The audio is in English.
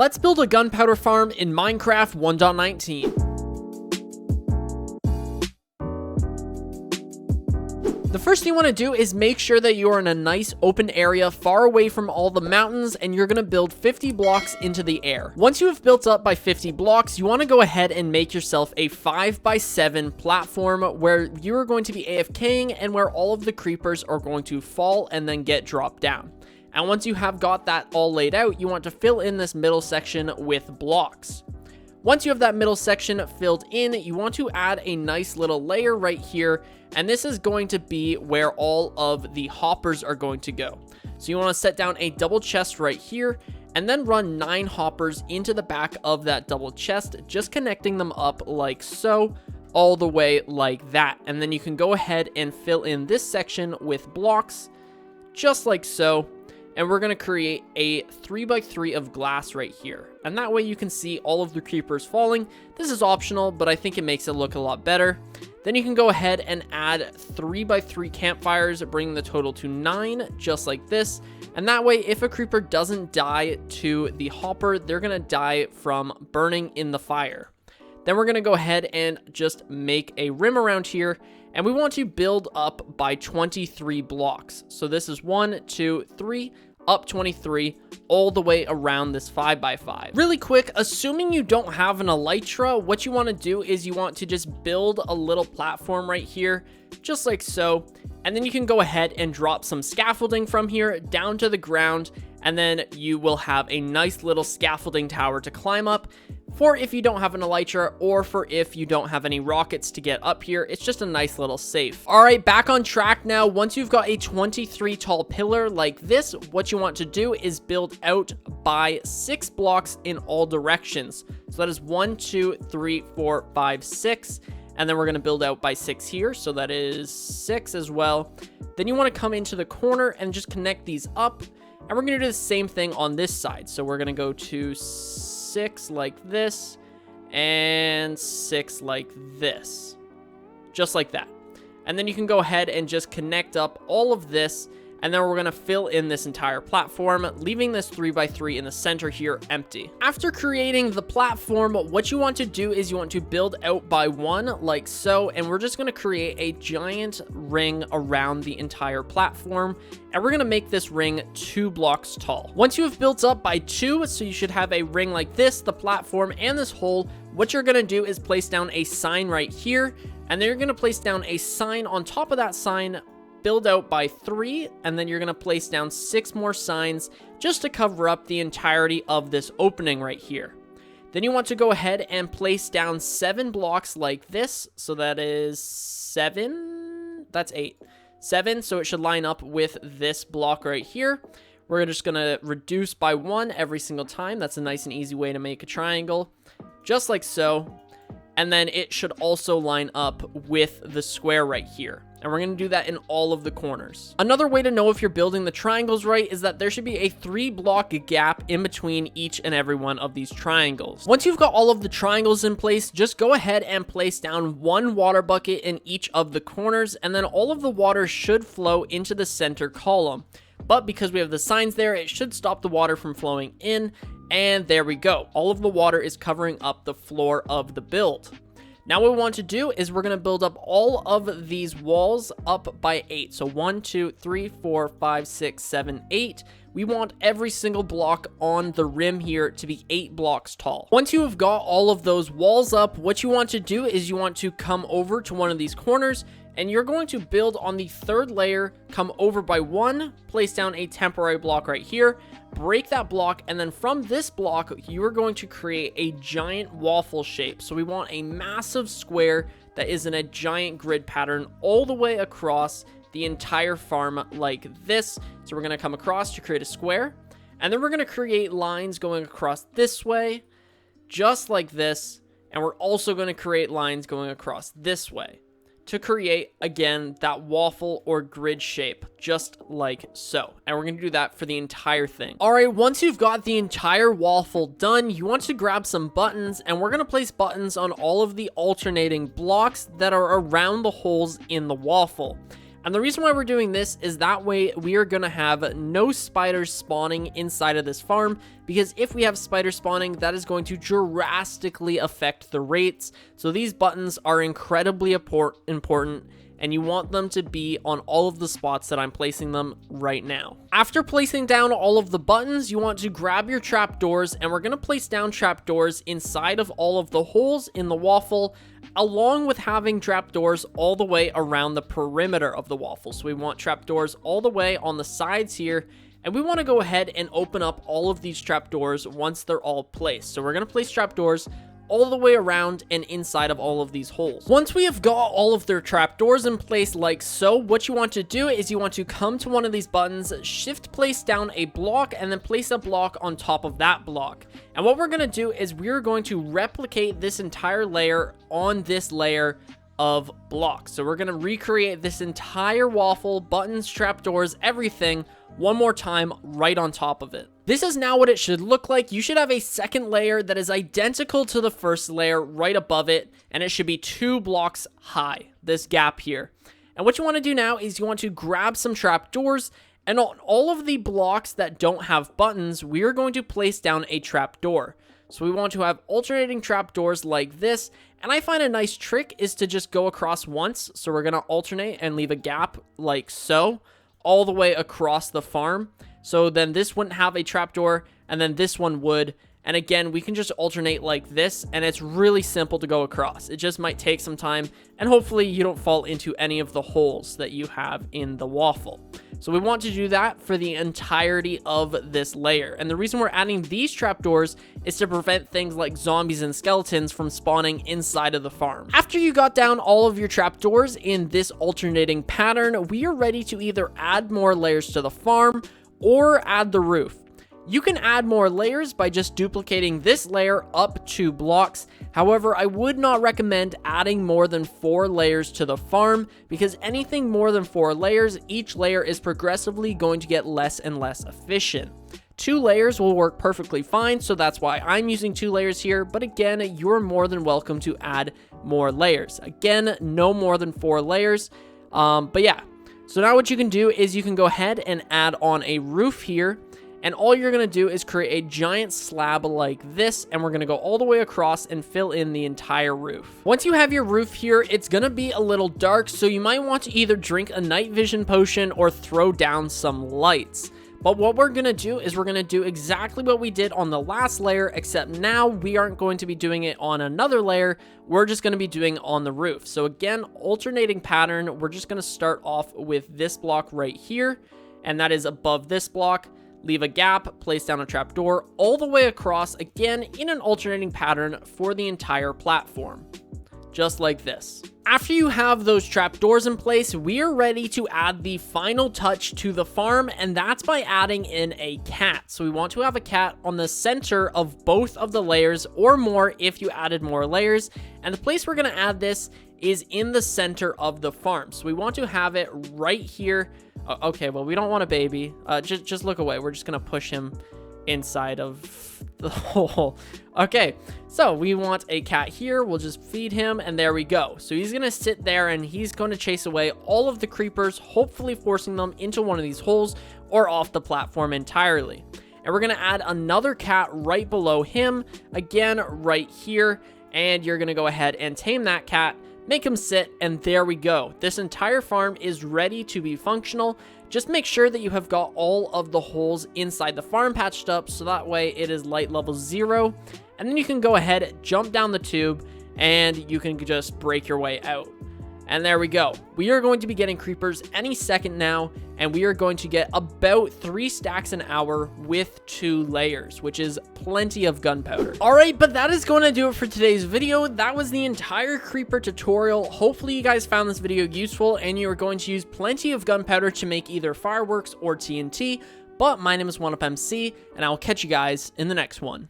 Let's build a gunpowder farm in Minecraft 1.19. The first thing you want to do is make sure that you are in a nice open area far away from all the mountains, and you're going to build 50 blocks into the air. Once you have built up by 50 blocks, you want to go ahead and make yourself a 5x7 platform where you are going to be AFKing and where all of the creepers are going to fall and then get dropped down. And once you have got that all laid out, you want to fill in this middle section with blocks. Once you have that middle section filled in, you want to add a nice little layer right here, and this is going to be where all of the hoppers are going to go. So you want to set down a double chest right here, and then run 9 hoppers into the back of that double chest, just connecting them up like so, all the way like that. And then you can go ahead and fill in this section with blocks, just like so. And we're going to create a 3x3 of glass right here. And that way you can see all of the creepers falling. This is optional, but I think it makes it look a lot better. Then you can go ahead and add 3x3 campfires, bringing the total to 9, just like this. And that way, if a creeper doesn't die to the hopper, they're going to die from burning in the fire. Then we're going to go ahead and just make a rim around here. And we want to build up by 23 blocks. So this is 1, 2, 3, up 23, all the way around this 5x5. Really quick, assuming you don't have an elytra, what you want to do is you want to just build a little platform right here, just like so. And then you can go ahead and drop some scaffolding from here down to the ground. And then you will have a nice little scaffolding tower to climb up for if you don't have an elytra, or for if you don't have any rockets to get up here. It's just a nice little safe. All right, back on track now. Once you've got a 23 tall pillar like this, what you want to do is build out by 6 blocks in all directions. So that is 1, 2, 3, 4, 5, 6. And then we're going to build out by 6 here. So that is 6 as well. Then you want to come into the corner and just connect these up. And we're going to do the same thing on this side. So we're going to go to 6 like this and 6 like this, just like that. And then you can go ahead and just connect up all of this, and then we're going to fill in this entire platform, leaving this 3x3 in the center here empty. After creating the platform, what you want to do is you want to build out by 1 like so, and we're just going to create a giant ring around the entire platform, and we're going to make this ring 2 blocks tall. Once you have built up by 2, so you should have a ring like this, the platform, and this hole, what you're going to do is place down a sign right here, and then you're going to place down a sign on top of that sign, build out by 3, and then you're going to place down 6 more signs just to cover up the entirety of this opening right here. Then you want to go ahead and place down 7 blocks like this. So that is 7, that's 8. 7, so it should line up with this block right here. We're just going to reduce by 1 every single time. That's a nice and easy way to make a triangle, just like so. And then it should also line up with the square right here. And we're going to do that in all of the corners. Another way to know if you're building the triangles right is that there should be a 3-block gap in between each and every one of these triangles. Once you've got all of the triangles in place, just go ahead and place down 1 water bucket in each of the corners, and then all of the water should flow into the center column. But because we have the signs there, it should stop the water from flowing in. And there we go. All of the water is covering up the floor of the build. Now what we want to do is we're going to build up all of these walls up by 8. So 1, 2, 3, 4, 5, 6, 7, 8. We want every single block on the rim here to be 8 blocks tall. Once you have got all of those walls up, what you want to do is you want to come over to one of these corners, and you're going to build on the 3rd layer, come over by 1, place down a temporary block right here, break that block, and then from this block, you are going to create a giant waffle shape. So we want a massive square that is in a giant grid pattern all the way across the entire farm like this. So we're going to come across to create a square, and then we're going to create lines going across this way, just like this, and we're also going to create lines going across this way to create, again, that waffle or grid shape, just like so. And we're going to do that for the entire thing. All right, once you've got the entire waffle done, you want to grab some buttons, and we're going to place buttons on all of the alternating blocks that are around the holes in the waffle. And the reason why we're doing this is that way we are going to have no spiders spawning inside of this farm, because if we have spiders spawning, that is going to drastically affect the rates. So these buttons are incredibly important, and you want them to be on all of the spots that I'm placing them right now. After placing down all of the buttons, you want to grab your trapdoors, and we're going to place down trapdoors inside of all of the holes in the waffle, along with having trapdoors all the way around the perimeter of the waffle. So we want trapdoors all the way on the sides here, and we want to go ahead and open up all of these trapdoors once they're all placed. So we're going to place trapdoors all the way around and inside of all of these holes. Once we have got all of their trapdoors in place like so, what you want to do is you want to come to one of these buttons, shift place down a block, and then place a block on top of that block. And what we're going to do is we're going to replicate this entire layer on this layer of blocks. So we're going to recreate this entire waffle, buttons, trapdoors, everything one more time right on top of it. This is now what it should look like. You should have a second layer that is identical to the first layer right above it, and it should be 2 blocks high, this gap here. And what you want to do now is you want to grab some trapdoors, and on all of the blocks that don't have buttons, we are going to place down a trapdoor. So we want to have alternating trapdoors like this, and I find a nice trick is to just go across once. So we're going to alternate and leave a gap like so, all the way across the farm. So then this wouldn't have a trapdoor, and then this one would. And again, we can just alternate like this, and it's really simple to go across. It just might take some time, and hopefully you don't fall into any of the holes that you have in the waffle. So we want to do that for the entirety of this layer. And the reason we're adding these trapdoors is to prevent things like zombies and skeletons from spawning inside of the farm. After you got down all of your trapdoors in this alternating pattern, we are ready to either add more layers to the farm or add the roof. You can add more layers by just duplicating this layer up 2 blocks. However, I would not recommend adding more than 4 layers to the farm, because anything more than 4 layers, each layer is progressively going to get less and less efficient. 2 layers will work perfectly fine, so that's why I'm using 2 layers here, but again, you're more than welcome to add more layers. Again, no more than 4 layers, but yeah. So now what you can do is you can go ahead and add on a roof here. And all you're going to do is create a giant slab like this, and we're going to go all the way across and fill in the entire roof. Once you have your roof here, it's going to be a little dark, so you might want to either drink a night vision potion or throw down some lights. But what we're going to do is we're going to do exactly what we did on the last layer, except now we aren't going to be doing it on another layer. We're just going to be doing it on the roof. So again, alternating pattern, we're just going to start off with this block right here, and that is above this block. Leave a gap, place down a trapdoor all the way across, again in an alternating pattern for the entire platform, just like this. After you have those trapdoors in place, we are ready to add the final touch to the farm, and that's by adding in a cat. So we want to have a cat on the center of both of the layers, or more if you added more layers. And the place we're going to add this is in the center of the farm. So we want to have it right here. Okay, well, we don't want a baby. Just look away. We're just going to push him inside of the hole. Okay, so we want a cat here. We'll just feed him, and there we go. So he's going to sit there, and he's going to chase away all of the creepers, hopefully forcing them into one of these holes or off the platform entirely. And we're going to add another cat right below him, again, right here. And you're going to go ahead and tame that cat, make him sit, and there we go. This entire farm is ready to be functional. Just make sure that you have got all of the holes inside the farm patched up, so that way it is light level 0. And then you can go ahead, jump down the tube, and you can just break your way out. And there we go. We are going to be getting creepers any second now, and we are going to get about 3 stacks an hour with 2 layers, which is plenty of gunpowder. All right, but that is going to do it for today's video. That was the entire creeper tutorial. Hopefully you guys found this video useful, and you are going to use plenty of gunpowder to make either fireworks or TNT. But my name is OneUpMC, and I will catch you guys in the next one.